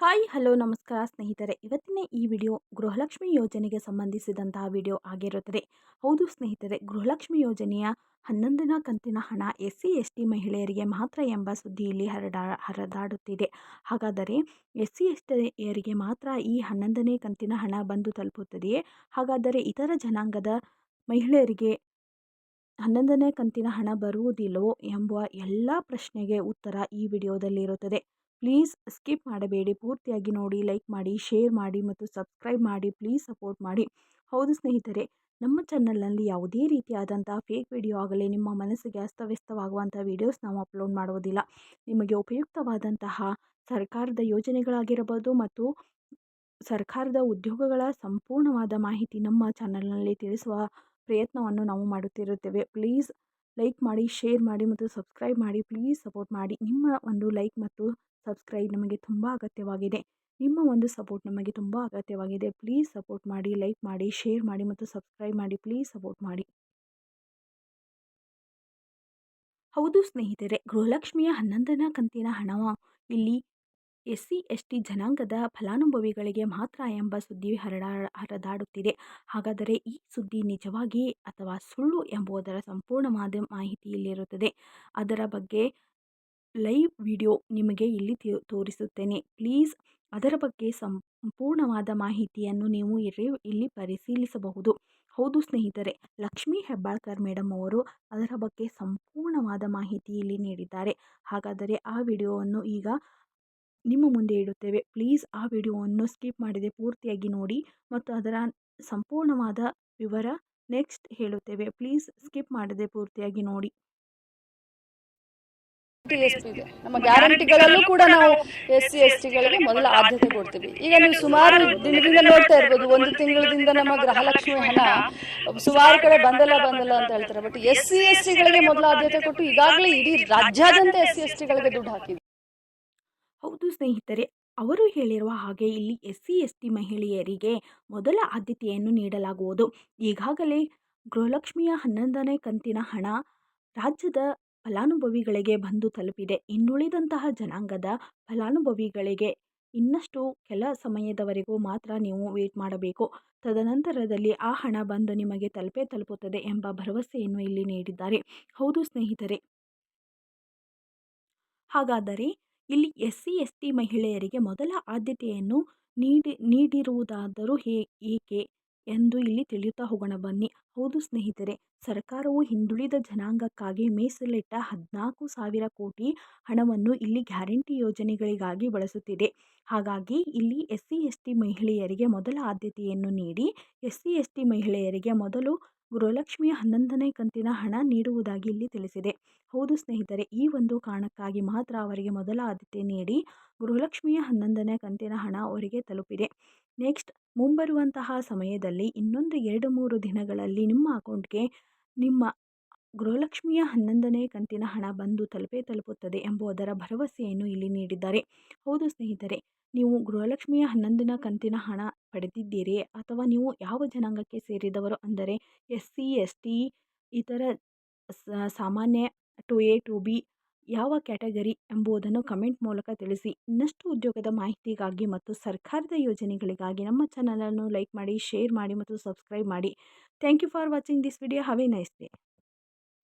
Hi hello ನಮಸ್ಕಾರ ಸ್ನೇಹಿತರೆ, ಇವತ್ತಿನ ಈ ವಿಡಿಯೋ ಗೃಹಲಕ್ಷ್ಮಿ ಯೋಜನೆಗೆ ಸಂಬಂಧಿಸಿದಂತಹ ವಿಡಿಯೋ ಆಗಿರುತ್ತದೆ. ಹೌದು ಸ್ನೇಹಿತರೆ, ಗೃಹಲಕ್ಷ್ಮಿ ಯೋಜನೆಯ 11ನೇ ಕಂತಿನ ಹಣ SC ST ಮಹಿಳೆಯರಿಗೆ ಮಾತ್ರ ಎಂಬ ಸುದ್ದಿ ಇಲ್ಲಿ ಹರಿದಾಡುತ್ತಿದೆ. ಹಾಗಾದರೆ SC STಯರಿಗೆ ಮಾತ್ರ ಈ 11ನೇ ಕಂತಿನ ಹಣ ಬಂದು ತಲುಪುತ್ತದೆಯೇ? ಹಾಗಾದರೆ ಇತರ ಜನಾಂಗದ ಮಹಿಳೆಯರಿಗೆ 11ನೇ ಕಂತಿನ ಹಣ ಬರುವುದಿಲ್ಲವೋ ಎಂಬ ಎಲ್ಲ ಪ್ರಶ್ನೆಗೆ ಉತ್ತರ ಈ ವಿಡಿಯೋದಲ್ಲಿರುತ್ತದೆ. ಪ್ಲೀಸ್ ಸ್ಕಿಪ್ ಮಾಡಬೇಡಿ, ಪೂರ್ತಿಯಾಗಿ ನೋಡಿ, ಲೈಕ್ ಮಾಡಿ, ಶೇರ್ ಮಾಡಿ ಮತ್ತು ಸಬ್ಸ್ಕ್ರೈಬ್ ಮಾಡಿ. ಪ್ಲೀಸ್ ಸಪೋರ್ಟ್ ಮಾಡಿ. ಹೌದು ಸ್ನೇಹಿತರೆ, ನಮ್ಮ ಚಾನಲ್ನಲ್ಲಿ ಯಾವುದೇ ರೀತಿಯಾದಂಥ ಫೇಕ್ ವಿಡಿಯೋ ಆಗಲಿ ನಿಮ್ಮ ಮನಸ್ಸಿಗೆ ಅಸ್ತವ್ಯಸ್ತವಾಗುವಂಥ ವೀಡಿಯೋಸ್ ನಾವು ಅಪ್ಲೋಡ್ ಮಾಡುವುದಿಲ್ಲ. ನಿಮಗೆ ಉಪಯುಕ್ತವಾದಂತಹ ಸರ್ಕಾರದ ಯೋಜನೆಗಳಾಗಿರಬಹುದು ಮತ್ತು ಸರ್ಕಾರದ ಉದ್ಯೋಗಗಳ ಸಂಪೂರ್ಣವಾದ ಮಾಹಿತಿ ನಮ್ಮ ಚಾನಲ್ನಲ್ಲಿ ತಿಳಿಸುವ ಪ್ರಯತ್ನವನ್ನು ನಾವು ಮಾಡುತ್ತಿರುತ್ತೇವೆ. ಪ್ಲೀಸ್ ಲೈಕ್ ಮಾಡಿ, ಶೇರ್ ಮಾಡಿ ಮತ್ತು ಸಬ್ಸ್ಕ್ರೈಬ್ ಮಾಡಿ. ಪ್ಲೀಸ್ ಸಪೋರ್ಟ್ ಮಾಡಿ. ನಿಮ್ಮ ಒಂದು ಲೈಕ್ ಮತ್ತು ಸಬ್ಸ್ಕ್ರೈಬ್ ನಮಗೆ ತುಂಬ ಅಗತ್ಯವಾಗಿದೆ. ನಿಮ್ಮ ಒಂದು ಸಪೋರ್ಟ್ ನಮಗೆ ತುಂಬ ಅಗತ್ಯವಾಗಿದೆ. ಪ್ಲೀಸ್ ಸಪೋರ್ಟ್ ಮಾಡಿ, ಲೈಕ್ ಮಾಡಿ, ಶೇರ್ ಮಾಡಿ ಮತ್ತು ಸಬ್ಸ್ಕ್ರೈಬ್ ಮಾಡಿ. ಪ್ಲೀಸ್ ಸಪೋರ್ಟ್ ಮಾಡಿ. ಹೌದು ಸ್ನೇಹಿತರೆ, ಗೃಹಲಕ್ಷ್ಮಿಯ 11ನೇ ಕಂತಿನ ಹಣವು ಇಲ್ಲಿ SC ST ಜನಾಂಗದ ಫಲಾನುಭವಿಗಳಿಗೆ ಮಾತ್ರ ಎಂಬ ಸುದ್ದಿ ಹರಿದಾಡುತ್ತಿದೆ. ಹಾಗಾದರೆ ಈ ಸುದ್ದಿ ನಿಜವಾಗಿ ಅಥವಾ ಸುಳ್ಳು ಎಂಬುದರ ಸಂಪೂರ್ಣವಾದ ಮಾಹಿತಿ ಇಲ್ಲಿರುತ್ತದೆ. ಅದರ ಬಗ್ಗೆ ಲೈವ್ ವಿಡಿಯೋ ನಿಮಗೆ ಇಲ್ಲಿ ತೋರಿಸುತ್ತೇನೆ. ಪ್ಲೀಸ್ ಅದರ ಬಗ್ಗೆ ಸಂಪೂರ್ಣವಾದ ಮಾಹಿತಿಯನ್ನು ನೀವು ಇಲ್ಲಿ ಪರಿಶೀಲಿಸಬಹುದು. ಹೌದು ಸ್ನೇಹಿತರೆ, ಲಕ್ಷ್ಮೀ ಹೆಬ್ಬಾಳ್ಕರ್ ಮೇಡಮ್ ಅವರು ಅದರ ಬಗ್ಗೆ ಸಂಪೂರ್ಣವಾದ ಮಾಹಿತಿ ಇಲ್ಲಿ ನೀಡಿದ್ದಾರೆ. ಹಾಗಾದರೆ ಆ ವಿಡಿಯೋವನ್ನು ಈಗ ನಿಮ್ಮ ಮುಂದೆ ಇಡುತ್ತೇವೆ. ಪ್ಲೀಸ್ ಆ ವಿಡಿಯೋವನ್ನು ಸ್ಕಿಪ್ ಮಾಡದೆ ಪೂರ್ತಿಯಾಗಿ ನೋಡಿ ಮತ್ತು ಅದರ ಸಂಪೂರ್ಣವಾದ ವಿವರ ನೆಕ್ಸ್ಟ್ ಹೇಳುತ್ತೇವೆ. ಪ್ಲೀಸ್ ಸ್ಕಿಪ್ ಮಾಡದೆ ಪೂರ್ತಿಯಾಗಿ ನೋಡಿ. ಇದೆ. ನಮ್ಮ ಗ್ಯಾರಂಟಿಗಳಲ್ಲೂ ಕೂಡ ನಾವು SC STಗಳಿಗೆ ಮೊದಲ ಆದ್ಯತೆ ಕೊಡ್ತೀವಿ. ಈಗ ನೀವು ಸುಮಾರು ದಿನದಿಂದ ನೋಡ್ತಾ ಇರ್ಬೋದು, ಒಂದು ತಿಂಗಳಿಂದ ನಮ್ಮ ಗೃಹಲಕ್ಷ್ಮಿ ಹಣ ಸುಮಾರು ಕಡೆ ಬಂದಲ್ಲ ಅಂತ ಹೇಳ್ತಾರೆ. ಬಟ್ SC STಗಳಿಗೆ ಮೊದಲ ಆದ್ಯತೆ ಕೊಟ್ಟು ಈಗಾಗಲೇ ಇಡೀ ರಾಜ್ಯಾದ್ಯಂತ SC STಗಳಿಗೆ ದುಡ್ಡು ಹಾಕಿದೆ. ಹೌದು ಸ್ನೇಹಿತರೆ, ಅವರು ಹೇಳಿರುವ ಹಾಗೆ ಇಲ್ಲಿ SC ST ಮಹಿಳೆಯರಿಗೆ ಮೊದಲ ಆದ್ಯತೆಯನ್ನು ನೀಡಲಾಗುವುದು. ಈಗಾಗಲೇ ಗೃಹಲಕ್ಷ್ಮಿಯ 11ನೇ ಕಂತಿನ ಹಣ ರಾಜ್ಯದ ಫಲಾನುಭವಿಗಳಿಗೆ ಬಂದು ತಲುಪಿದೆ. ಇನ್ನುಳಿದಂತಹ ಜನಾಂಗದ ಫಲಾನುಭವಿಗಳಿಗೆ ಇನ್ನಷ್ಟು ಕೆಲ ಸಮಯದವರೆಗೂ ಮಾತ್ರ ನೀವು ವೇಟ್ ಮಾಡಬೇಕು. ತದನಂತರದಲ್ಲಿ ಆ ಹಣ ಬಂದು ನಿಮಗೆ ತಲುಪುತ್ತದೆ ಎಂಬ ಭರವಸೆಯನ್ನು ಇಲ್ಲಿ ನೀಡಿದ್ದಾರೆ. ಹೌದು ಸ್ನೇಹಿತರೆ, ಹಾಗಾದರೆ ಇಲ್ಲಿ SC ST ಮಹಿಳೆಯರಿಗೆ ಮೊದಲ ಆದ್ಯತೆಯನ್ನು ನೀಡಿರುವುದಾದರೂ ಏಕೆ ಎಂದು ಇಲ್ಲಿ ತಿಳಿಯುತ್ತಾ ಹೋಗೋಣ ಬನ್ನಿ. ಹೌದು ಸ್ನೇಹಿತರೆ, ಸರ್ಕಾರವು ಹಿಂದುಳಿದ ಜನಾಂಗಕ್ಕಾಗಿ ಮೀಸಲಿಟ್ಟ 14,000 ಕೋಟಿ ಹಣವನ್ನು ಇಲ್ಲಿ ಗ್ಯಾರಂಟಿ ಯೋಜನೆಗಳಿಗಾಗಿ ಬಳಸುತ್ತಿದೆ. ಹಾಗಾಗಿ ಇಲ್ಲಿ SC ST ಮಹಿಳೆಯರಿಗೆ ಮೊದಲ ಆದ್ಯತೆಯನ್ನು ನೀಡಿ SC ST ಮಹಿಳೆಯರಿಗೆ ಮೊದಲು ಗೃಹಲಕ್ಷ್ಮಿಯ 11ನೇ ಕಂತಿನ ಹಣ ನೀಡುವುದಾಗಿ ಇಲ್ಲಿ ತಿಳಿಸಿದೆ. ಹೌದು ಸ್ನೇಹಿತರೆ, ಈ ಒಂದು ಕಾರಣಕ್ಕಾಗಿ ಮಾತ್ರ ಅವರಿಗೆ ಮೊದಲ ಆದ್ಯತೆ ನೀಡಿ ಗೃಹಲಕ್ಷ್ಮಿಯ 11ನೇ ಕಂತಿನ ಹಣ ಅವರಿಗೆ ತಲುಪಿದೆ. ನೆಕ್ಸ್ಟ್ ಮುಂಬರುವಂತಹ ಸಮಯದಲ್ಲಿ ಇನ್ನೊಂದು 2-3 ದಿನಗಳಲ್ಲಿ ನಿಮ್ಮ ಅಕೌಂಟ್ಗೆ ನಿಮ್ಮ ಗೃಹಲಕ್ಷ್ಮಿಯ 11ನೇ ಕಂತಿನ ಹಣ ಬಂದು ತಲುಪುತ್ತದೆ ಎಂಬುದರ ಭರವಸೆಯನ್ನು ಇಲ್ಲಿ ನೀಡಿದ್ದಾರೆ. ಹೌದು ಸ್ನೇಹಿತರೆ, ನೀವು ಗೃಹಲಕ್ಷ್ಮಿಯ 11ನೇ ಕಂತಿನ ಹಣ ಪಡೆದಿದ್ದೀರಿ ಅಥವಾ ನೀವು ಯಾವ ಜನಾಂಗಕ್ಕೆ ಸೇರಿದವರು ಅಂದರೆ SC ST ಇತರ ಸಾಮಾನ್ಯ 2A 2B ಯಾವ ಕ್ಯಾಟಗರಿ ಎಂಬುದನ್ನು ಕಮೆಂಟ್ ಮೂಲಕ ತಿಳಿಸಿ. ಇನ್ನಷ್ಟು ಉದ್ಯೋಗದ ಮಾಹಿತಿಗಾಗಿ ಮತ್ತು ಸರ್ಕಾರದ ಯೋಜನೆಗಳಿಗಾಗಿ ನಮ್ಮ ಚಾನಲನ್ನು ಲೈಕ್ ಮಾಡಿ, ಶೇರ್ ಮಾಡಿ ಮತ್ತು ಸಬ್ಸ್ಕ್ರೈಬ್ ಮಾಡಿ. Thank you for watching this video. Have a nice day.